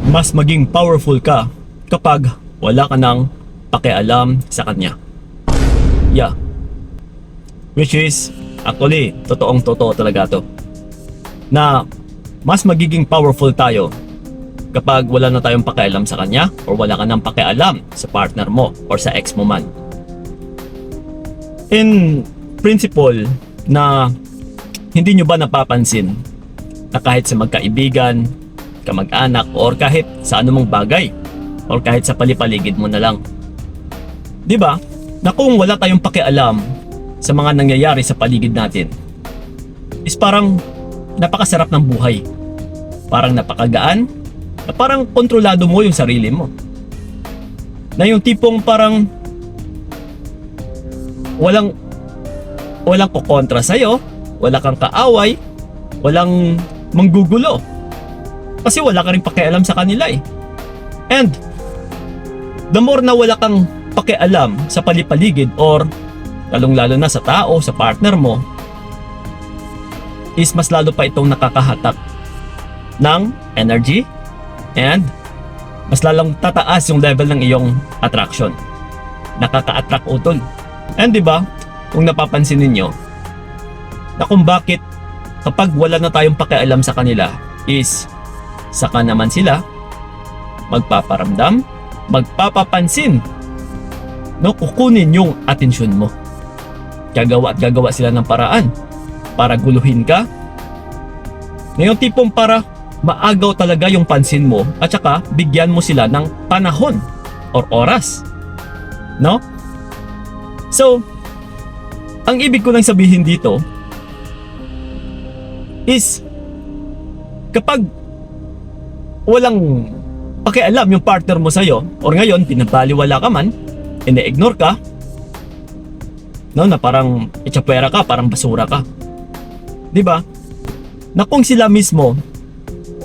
mas maging powerful ka kapag wala ka nang pakialam sa kanya. Yeah. Which is, actually, totoo talaga to. Na mas magiging powerful tayo kapag wala na tayong pakialam sa kanya or wala ka nang pakialam sa partner mo or sa ex mo man. In principle, na hindi nyo ba napapansin na kahit sa magkaibigan, kamag-anak, or kahit sa anumang bagay, or kahit sa palipaligid mo na lang, di ba, na kung wala tayong pakialam sa mga nangyayari sa paligid natin, is parang napakasarap ng buhay, parang napakagaan, na parang kontrolado mo yung sarili mo, na yung tipong parang walang kukontra sa'yo, wala kang kaaway, walang manggugulo, kasi wala ka rin pakialam sa kanila eh. And the more na wala kang pakialam sa palipaligid or lalong-lalo na sa tao, sa partner mo, is mas lalo pa itong nakakahatak ng energy and mas lalong tataas yung level ng iyong attraction. Nakaka-attract utol. And di ba, kung napapansin ninyo, na kung bakit kapag wala na tayong pakialam sa kanila is saka naman sila magpaparamdam, magpapapansin, no, kukunin yung atensyon mo. Gagawa at gagawa sila ng paraan para guluhin ka. Ngayong tipong para maagaw talaga yung pansin mo at saka bigyan mo sila ng panahon or oras. No? So, ang ibig ko lang sabihin dito is kapag walang pakialam yung partner mo sa'yo or ngayon pinabaliwala ka man, ine-ignore ka, no, na parang itsapwera ka, parang basura ka, di ba? Na kung sila mismo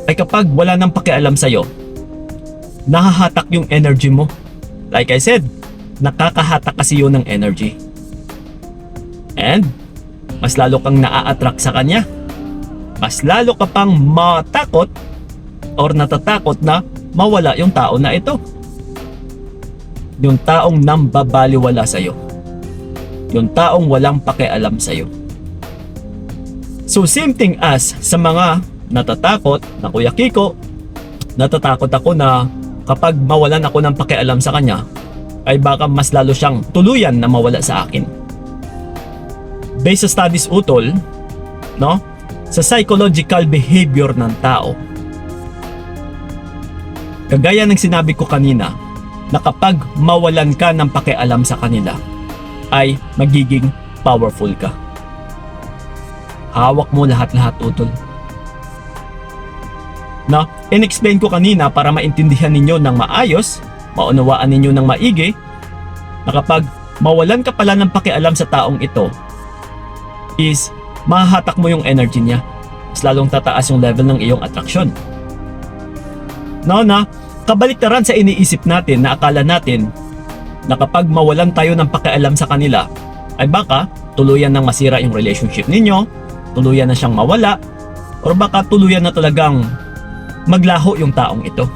ay kapag wala nang pakialam sa'yo, nahahatak yung energy mo. Like I said, nakakahatak kasi yun ng energy. And mas lalo kang naa-attract sa kanya. Mas lalo ka pang matakot or natatakot na mawala yung tao na ito. Yung taong nambabaliwala sa'yo. Yung taong walang pakialam sa'yo. So same thing as sa mga natatakot na Kuya Kiko, natatakot ako na kapag mawalan ako ng pakialam sa kanya, ay baka mas lalo siyang tuluyan na mawala sa akin. Based sa studies utol, no, sa psychological behavior ng tao, kagaya ng sinabi ko kanina, na kapag mawalan ka ng pakialam sa kanila, ay magiging powerful ka. Hawak mo lahat-lahat utol. No, in-explain ko kanina para maintindihan ninyo ng maayos, maunawaan ninyo ng maigi, na kapag mawalan ka pala ng pakialam sa taong ito, is mahahatak mo yung energy niya. Mas lalong tataas yung level ng iyong attraction. No, na kabaliktaran sa iniisip natin na akala natin na kapag mawalan tayo ng pakialam sa kanila, ay baka tuluyan nang masira yung relationship ninyo, tuluyan na siyang mawala, or baka tuluyan na talagang maglaho yung taong ito.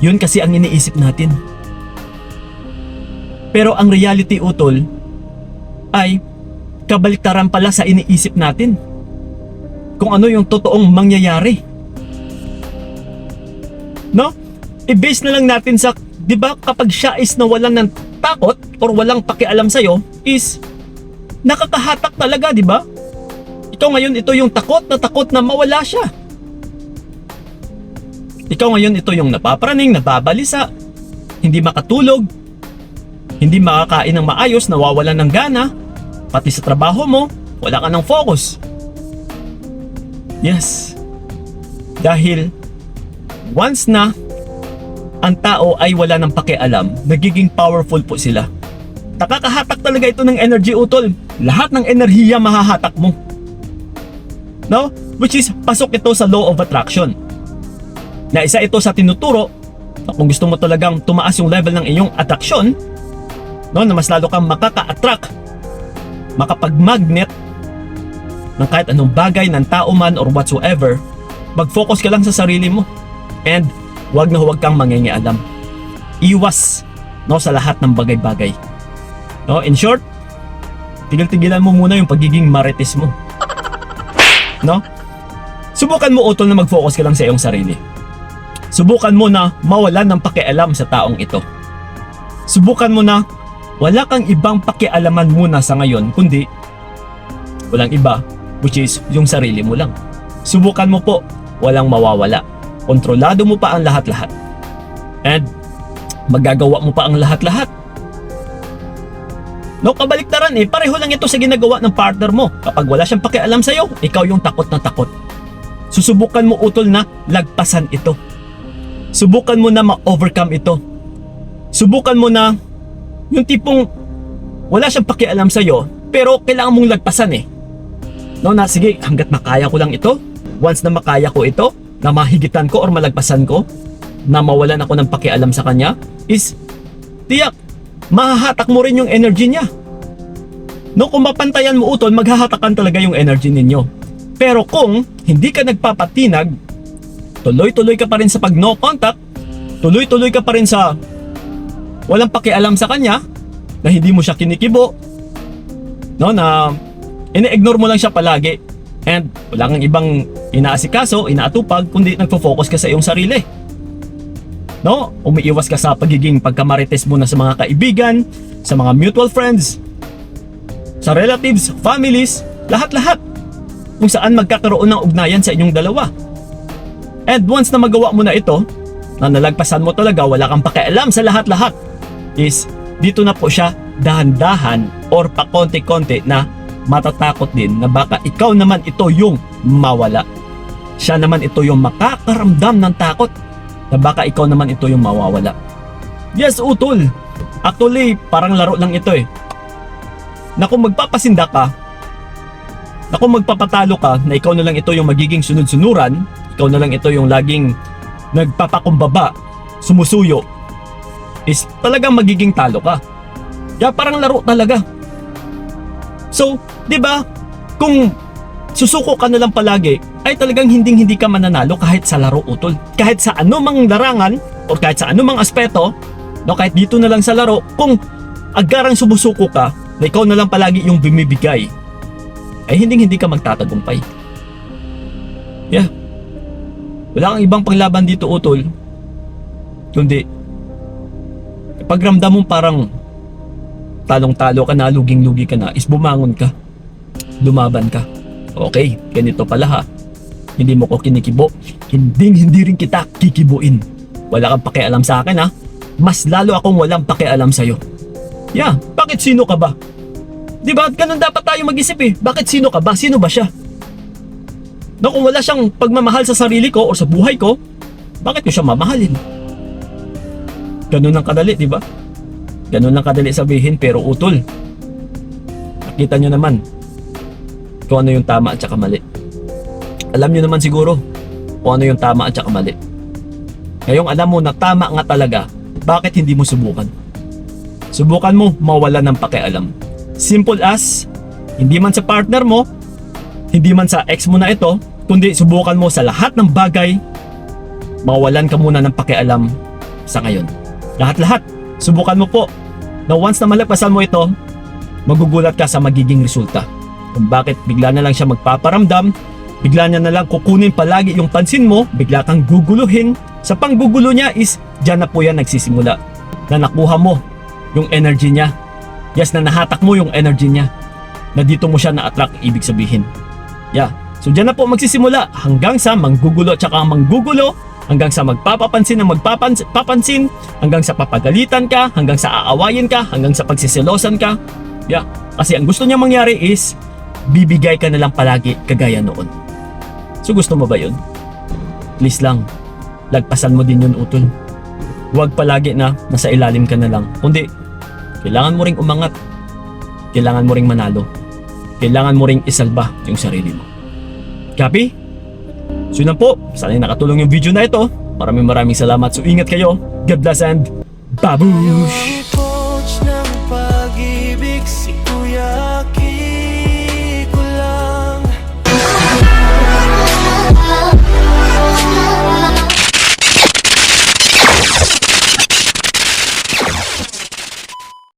Yun kasi ang iniisip natin. Pero ang reality utol ay kabaliktaran pala sa iniisip natin kung ano yung totoong mangyayari. No? I-base na lang natin sa, di ba, kapag siya is nawalan ng takot or walang pakialam sa'yo, is nakakahatak talaga, di ba? Ikaw ngayon, ito yung takot na mawala siya. Ikaw ngayon, ito yung napapraning, nababalisa, hindi makatulog, hindi makakain ng maayos, nawawalan ng gana, pati sa trabaho mo, wala ka ng focus. Yes. Dahil once na ang tao ay wala ng pakialam, nagiging powerful po sila. Nakakahatak talaga ito ng energy utol. Lahat ng enerhiya mahahatak mo. No? Which is, pasok ito sa law of attraction. Na isa ito sa tinuturo na kung gusto mo talagang tumaas yung level ng iyong attraction, no, na mas lalo kang makaka-attract, makapag-magnet ng kahit anong bagay, ng tao man or whatsoever, mag-focus ka lang sa sarili mo. And huwag na huwag kang mangingialam. Iwas, no, sa lahat ng bagay-bagay. No, in short, tigil-tigilan mo muna yung pagiging marites mo. No? Subukan mo, utol, na mag-focus ka lang sa iyong sarili. Subukan mo na mawalan ng pakialam sa taong ito. Subukan mo na wala kang ibang pakialaman muna sa ngayon, kundi walang iba, which is yung sarili mo lang. Subukan mo po, walang mawawala. Kontrolado mo pa ang lahat-lahat. And magagawa mo pa ang lahat-lahat. No, kabaliktaran pareho lang ito sa ginagawa ng partner mo. Kapag wala siyang pakialam sa'yo, ikaw yung takot na takot. Susubukan mo, utol, na lagpasan ito. Subukan mo na ma-overcome ito. Subukan mo na yung tipong wala siyang pakialam sa'yo, pero kailangan mong lagpasan No, na sige, hanggat makaya ko lang ito. Once na makaya ko ito, na mahigitan ko or malagpasan ko, na mawalan ako ng pakialam sa kanya, is tiyak, mahahatak mo rin yung energy niya. No, kung mapantayan mo, utol, maghahatakan talaga yung energy ninyo. Pero kung hindi ka nagpapatinag, tuloy-tuloy ka pa rin sa pag no contact, tuloy-tuloy ka pa rin sa walang pakialam sa kanya, na hindi mo siya kinikibo, no, na ine-ignore mo lang siya palagi, and wala kang ibang inaasikaso, inaatupag, kundi nagfo-focus ka sa iyong sarili. No, umiiwas ka sa pagiging pagkamarites mo na sa mga kaibigan, sa mga mutual friends, sa relatives, families, lahat-lahat, kung saan magkakaroon ng ugnayan sa inyong dalawa. And once na magawa mo na ito, na nalagpasan mo talaga, wala kang pakialam sa lahat-lahat, is dito na po siya dahan-dahan or pakonti-konti na matatakot din na baka ikaw naman ito yung mawala. Siya naman ito yung makakaramdam ng takot na baka ikaw naman ito yung mawawala. Yes, utol. Actually, parang laro lang ito Na kung magpapasinda ka, na kung magpapatalo ka, na ikaw na lang ito yung magiging sunod-sunuran, ikaw na lang ito yung laging nagpapakumbaba, sumusuyo, is talagang magiging talo ka. Kaya parang laro talaga. So, di ba, kung susuko ka na lang palagi, ay talagang hindi ka mananalo kahit sa laro, utol. Kahit sa anumang larangan, o kahit sa anumang aspeto, no, kahit dito na lang sa laro, kung agarang sumusuko ka, na ikaw na lang palagi yung bumibigay, ay hindi ka magtatagumpay. Yeah. Wala kang ibang panglaban dito, utol, kundi kapag ramdam mong parang talong-talo ka na, luging-lugi ka na, is bumangon ka, lumaban ka. Okay, ganito pala ha, hindi mo ko kinikibo, hindi rin kita kikibuin. Wala kang pakialam sa akin ha, mas lalo akong walang pakialam sa'yo. Yeah, bakit sino ka ba? Diba, ganun dapat tayo mag-isip Bakit sino ka ba? Sino ba siya? No, kung wala siyang pagmamahal sa sarili ko o sa buhay ko, bakit ko siya mamahalin? Ganun lang kadali, diba? Ganun lang kadali sabihin, pero utol, nakita nyo naman kung ano yung tama at saka mali. Alam nyo naman siguro kung ano yung tama at saka mali. Ngayong alam mo na tama nga talaga, bakit hindi mo subukan? Subukan mo mawala ng pakialam. Simple as, hindi man sa partner mo, hindi man sa ex mo na ito, kundi subukan mo sa lahat ng bagay, mawalan ka muna ng pakialam sa ngayon. Lahat-lahat, subukan mo po na once na malagpasan mo ito, magugulat ka sa magiging resulta. Kung bakit bigla na lang siya magpaparamdam, bigla niya na lang kukunin palagi yung pansin mo, bigla kang guguluhin. Sa panggugulo niya is, dyan na po yan nagsisimula. Na nakuha mo yung energy niya. Yes, na nahatak mo yung energy niya. Na dito mo siya na-attract, ibig sabihin. Yeah. So dyan na po magsisimula hanggang sa manggugulo at saka manggugulo, hanggang sa magpapapansin na magpapansin, hanggang sa papagalitan ka, hanggang sa aawayin ka, hanggang sa pagsiselosan ka. Yeah. Kasi ang gusto niya mangyari is, bibigay ka na lang palagi kagaya noon. So gusto mo ba yun? Please lang, lagpasan mo din yun, utol. Huwag palagi na nasa ilalim ka na lang. Kundi, kailangan mo ring umangat. Kailangan mo ring manalo. Kailangan mo ring isalba yung sarili mo. Copy? So yun lang po. Sana nakatulong yung video na ito. Maraming salamat. So ingat kayo. God bless and babush!